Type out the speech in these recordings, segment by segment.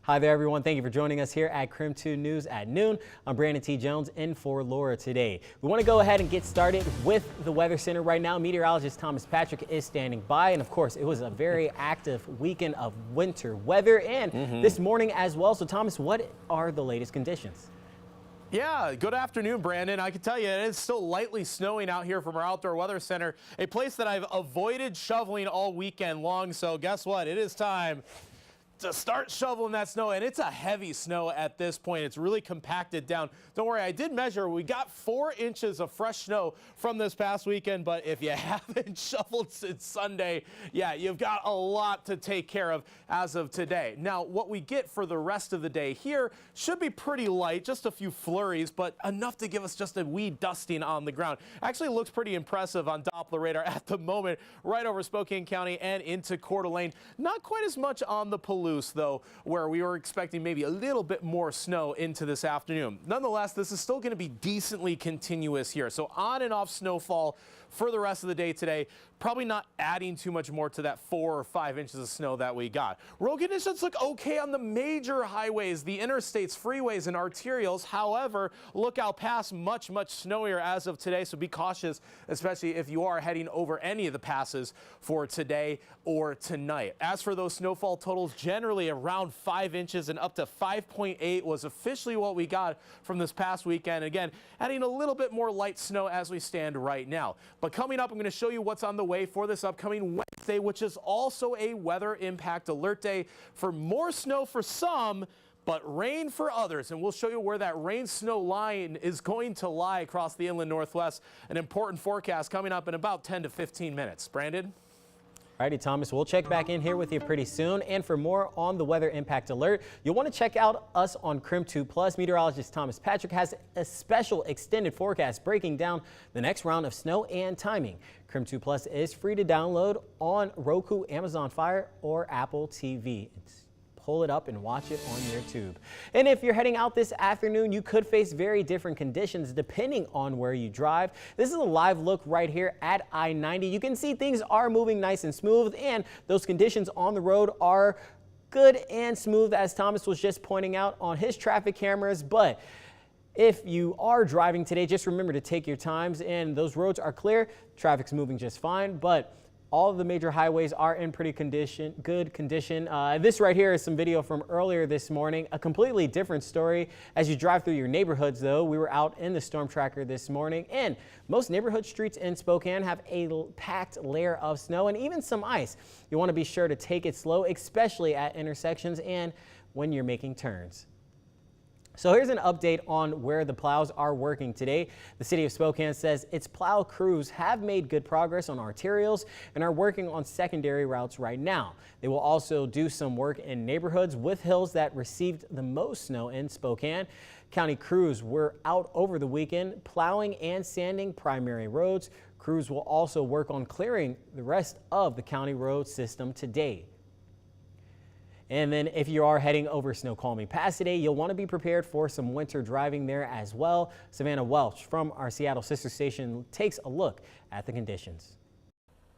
Hi there, everyone. Thank you for joining us here at KREM 2 News at noon. I'm Brandon T. Jones in for Laura today. We want to go ahead and get started with the Weather Center right now. Meteorologist Thomas Patrick is standing by. And of course, it was a very active weekend of winter weather and this morning as well. So Thomas, what are the latest conditions? Yeah, good afternoon, Brandon. I can tell you it is still lightly snowing out here from our outdoor weather center, a place that I've avoided shoveling all weekend long. So guess what? It is time to start shoveling that snow, and it's a heavy snow at this point. It's really compacted down. Don't worry, I did measure. We got 4 inches of fresh snow from this past weekend, but if you haven't shoveled since Sunday, yeah, you've got a lot to take care of as of today. Now, what we get for the rest of the day here should be pretty light, just a few flurries, but enough to give us just a wee dusting on the ground. Actually looks pretty impressive on Doppler radar at the moment, right over Spokane County and into Coeur d'Alene. Not quite as much on the Palouse, though, where we were expecting maybe a little bit more snow into this afternoon. Nonetheless, this is still going to be decently continuous here. So on and off snowfall for the rest of the day today, probably not adding too much more to that 4 or 5 inches of snow that we got. Road conditions look okay on the major highways, the interstates, freeways, and arterials. However, Lookout Pass much snowier as of today, so be cautious, especially if you are heading over any of the passes for today or tonight. As for those snowfall totals, generally around 5 inches and up to 5.8 was officially what we got from this past weekend. Again, adding a little bit more light snow as we stand right now. But coming up, I'm going to show you what's on the way for this upcoming Wednesday, which is also a weather impact alert day for more snow for some, but rain for others. And we'll show you where that rain-snow line is going to lie across the inland Northwest. An important forecast coming up in about 10 to 15 minutes. Brandon? Alrighty, Thomas, we'll check back in here with you pretty soon. And for more on the weather impact alert, you'll want to check out us on KREM 2 Plus. Meteorologist Thomas Patrick has a special extended forecast breaking down the next round of snow and timing. KREM 2 Plus is free to download on Roku, Amazon Fire, or Apple TV. Pull it up and watch it on your tube. And if you're heading out this afternoon, you could face very different conditions depending on where you drive. This is a live look right here at I-90. You can see things are moving nice and smooth, and those conditions on the road are good and smooth, as Thomas was just pointing out on his traffic cameras. But if you are driving today, just remember to take your times, and those roads are clear. Traffic's moving just fine, but all of the major highways are in pretty good condition. This right here is some video from earlier this morning. A completely different story as you drive through your neighborhoods, though. We were out in the storm tracker this morning, and most neighborhood streets in Spokane have a packed layer of snow and even some ice. You want to be sure to take it slow, especially at intersections and when you're making turns. So here's an update on where the plows are working today. The city of Spokane says its plow crews have made good progress on arterials and are working on secondary routes right now. They will also do some work in neighborhoods with hills that received the most snow in Spokane. County crews were out over the weekend plowing and sanding primary roads. Crews will also work on clearing the rest of the county road system today. And then if you are heading over Snoqualmie Pass today, you'll want to be prepared for some winter driving there as well. Savannah Welch from our Seattle sister station takes a look at the conditions.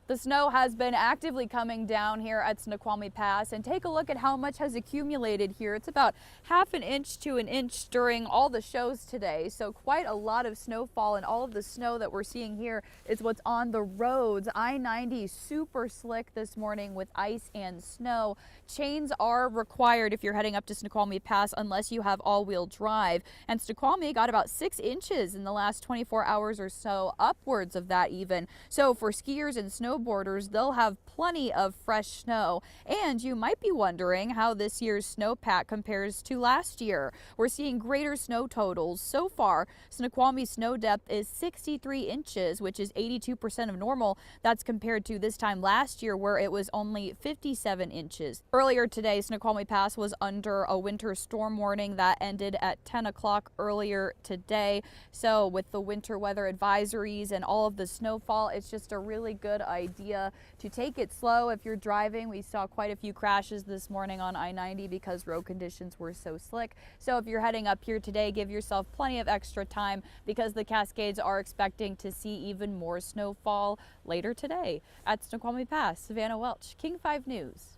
The snow has been actively coming down here at Snoqualmie Pass, and take a look at how much has accumulated here. It's about ½ an inch to an inch during all the shows today, so quite a lot of snowfall, and all of the snow that we're seeing here is what's on the roads. I-90 super slick this morning with ice and snow. Chains are required if you're heading up to Snoqualmie Pass unless you have all-wheel drive, and Snoqualmie got about 6 inches in the last 24 hours or so, upwards of that even. So for skiers and snowboarders, they'll have plenty of fresh snow. And you might be wondering how this year's snowpack compares to last year. We're seeing greater snow totals. So far, Snoqualmie's snow depth is 63 inches, which is 82% of normal. That's compared to this time last year where it was only 57 inches. Earlier today, Snoqualmie Pass was under a winter storm warning that ended at 10 o'clock earlier today. So with the winter weather advisories and all of the snowfall, it's just a really good idea to take it slow if you're driving. We saw quite a few crashes this morning on I-90 because road conditions were so slick. So if you're heading up here today, give yourself plenty of extra time because the Cascades are expecting to see even more snowfall later today. At Snoqualmie Pass, Savannah Welch, King 5 News.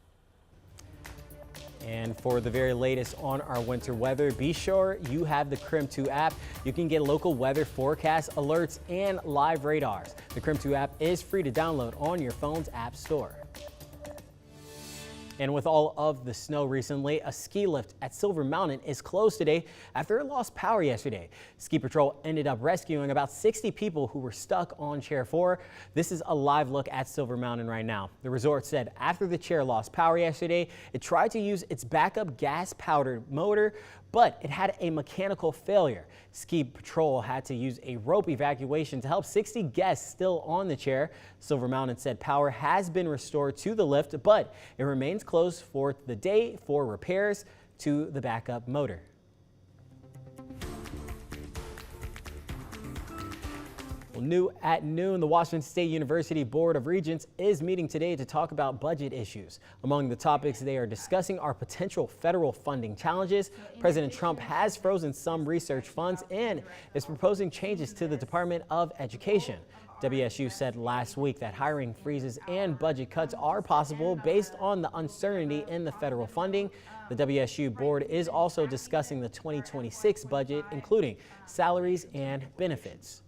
And for the very latest on our winter weather, be sure you have the KREM 2 app. You can get local weather forecasts, alerts, and live radars. The KREM 2 app is free to download on your phone's app store. And with all of the snow recently, a ski lift at Silver Mountain is closed today after it lost power yesterday. Ski Patrol ended up rescuing about 60 people who were stuck on Chair 4. This is a live look at Silver Mountain right now. The resort said after the chair lost power yesterday, it tried to use its backup gas-powered motor, but it had a mechanical failure. Ski Patrol had to use a rope evacuation to help 60 guests still on the chair. Silver Mountain said power has been restored to the lift, but it remains closed for the day for repairs to the backup motor. Well, new at noon, the Washington State University Board of Regents is meeting today to talk about budget issues. Among the topics they are discussing are potential federal funding challenges. President Trump has frozen some research funds and is proposing changes to the Department of Education. WSU said last week that hiring freezes and budget cuts are possible based on the uncertainty in the federal funding. The WSU board is also discussing the 2026 budget, including salaries and benefits.